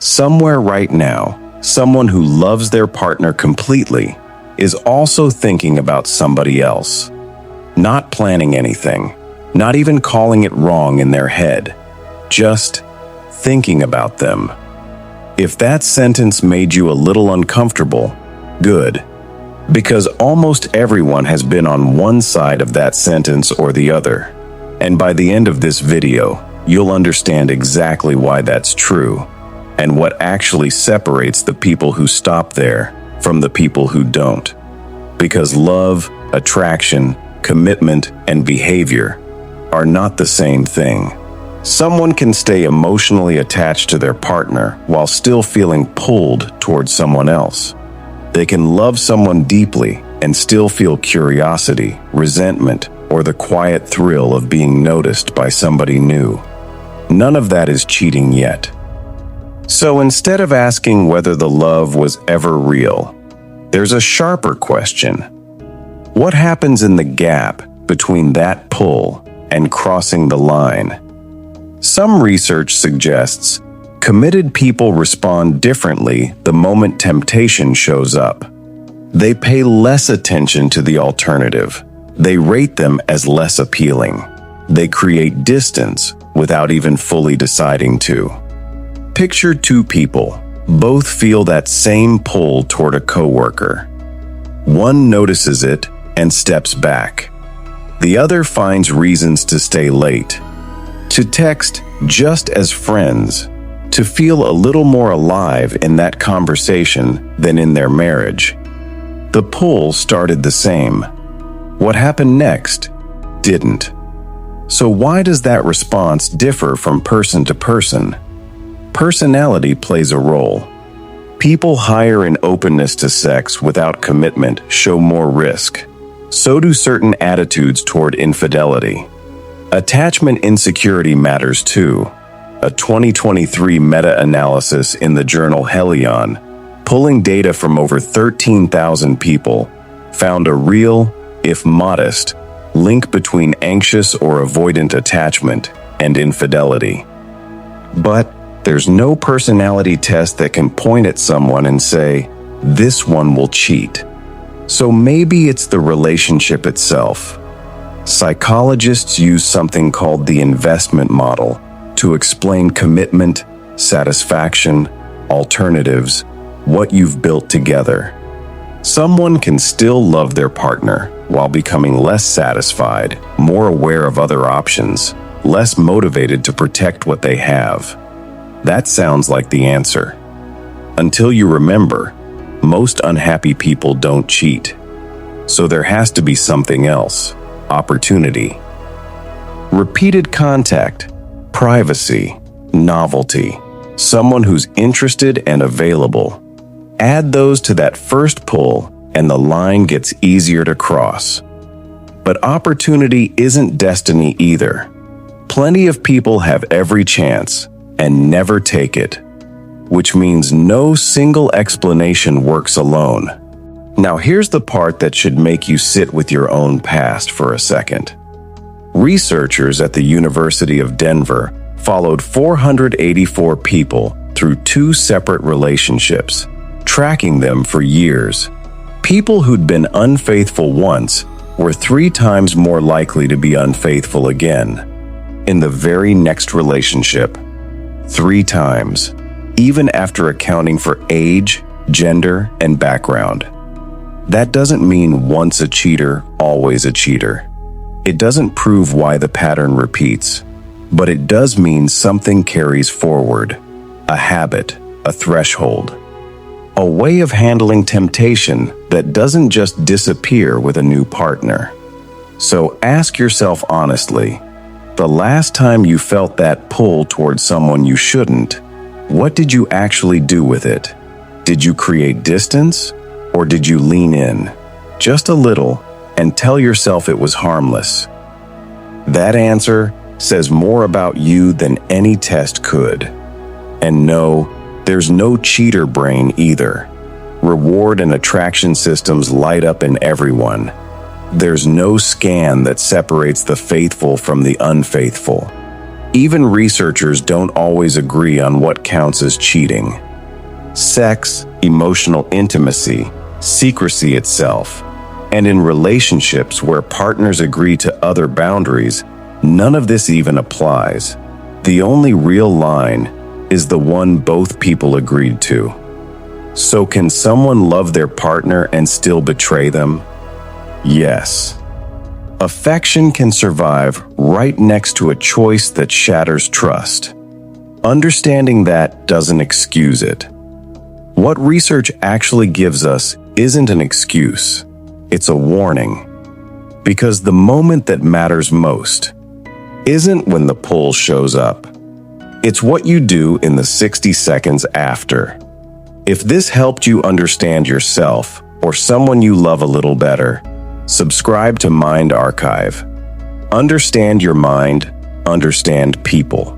Somewhere right now, someone who loves their partner completely is also thinking about somebody else. Not planning anything, not even calling it wrong in their head, just thinking about them. If that sentence made you a little uncomfortable, good. Because almost everyone has been on one side of that sentence or the other. And by the end of this video, you'll understand exactly why that's true, and what actually separates the people who stop there from the people who don't. Because love, attraction, commitment, and behavior are not the same thing. Someone can stay emotionally attached to their partner while still feeling pulled towards someone else. They can love someone deeply and still feel curiosity, resentment, or the quiet thrill of being noticed by somebody new. None of that is cheating yet. So instead of asking whether the love was ever real, there's a sharper question. What happens in the gap between that pull and crossing the line? Some research suggests committed people respond differently the moment temptation shows up. They pay less attention to the alternative. They rate them as less appealing. They create distance without even fully deciding to. Picture two people. Both feel that same pull toward a coworker. One notices it and steps back. The other finds reasons to stay late, to text just as friends, to feel a little more alive in that conversation than in their marriage. The pull started the same. What happened next didn't. So why does that response differ from person to person? Personality plays a role. People higher in openness to sex without commitment show more risk. So do certain attitudes toward infidelity. Attachment insecurity matters too. A 2023 meta-analysis in the journal Helion, pulling data from over 13,000 people, found a real, if modest, link between anxious or avoidant attachment and infidelity. But there's no personality test that can point at someone and say, this one will cheat. So maybe it's the relationship itself. Psychologists use something called the investment model to explain commitment, satisfaction, alternatives, what you've built together. Someone can still love their partner while becoming less satisfied, more aware of other options, less motivated to protect what they have. That sounds like the answer. Until you remember, most unhappy people don't cheat. So there has to be something else. Opportunity. Repeated contact, privacy, novelty, someone who's interested and available. Add those to that first pull and the line gets easier to cross. But opportunity isn't destiny either. Plenty of people have every chance and never take it, which means no single explanation works alone. Now here's the part that should make you sit with your own past for a second. Researchers at the University of Denver followed 484 people through 2 separate relationships, tracking them for years. People who'd been unfaithful once were 3 times more likely to be unfaithful again in the very next relationship. 3 times, even after accounting for age, gender, and background. That doesn't mean once a cheater, always a cheater. It doesn't prove why the pattern repeats, but it does mean something carries forward. A habit, a threshold. A way of handling temptation that doesn't just disappear with a new partner. So ask yourself honestly, the last time you felt that pull towards someone you shouldn't, what did you actually do with it? Did you create distance, or did you lean in, just a little, and tell yourself it was harmless? That answer says more about you than any test could. And no, there's no cheater brain either. Reward and attraction systems light up in everyone. There's no scan that separates the faithful from the unfaithful. Even researchers don't always agree on what counts as cheating. Sex, emotional intimacy, secrecy itself, and in relationships where partners agree to other boundaries, none of this even applies. The only real line is the one both people agreed to. So can someone love their partner and still betray them? Yes. Affection can survive right next to a choice that shatters trust. Understanding that doesn't excuse it. What research actually gives us isn't an excuse, it's a warning. Because the moment that matters most isn't when the pull shows up. It's what you do in the 60 seconds after. If this helped you understand yourself or someone you love a little better, subscribe to Mind Archive. Understand your mind, understand people.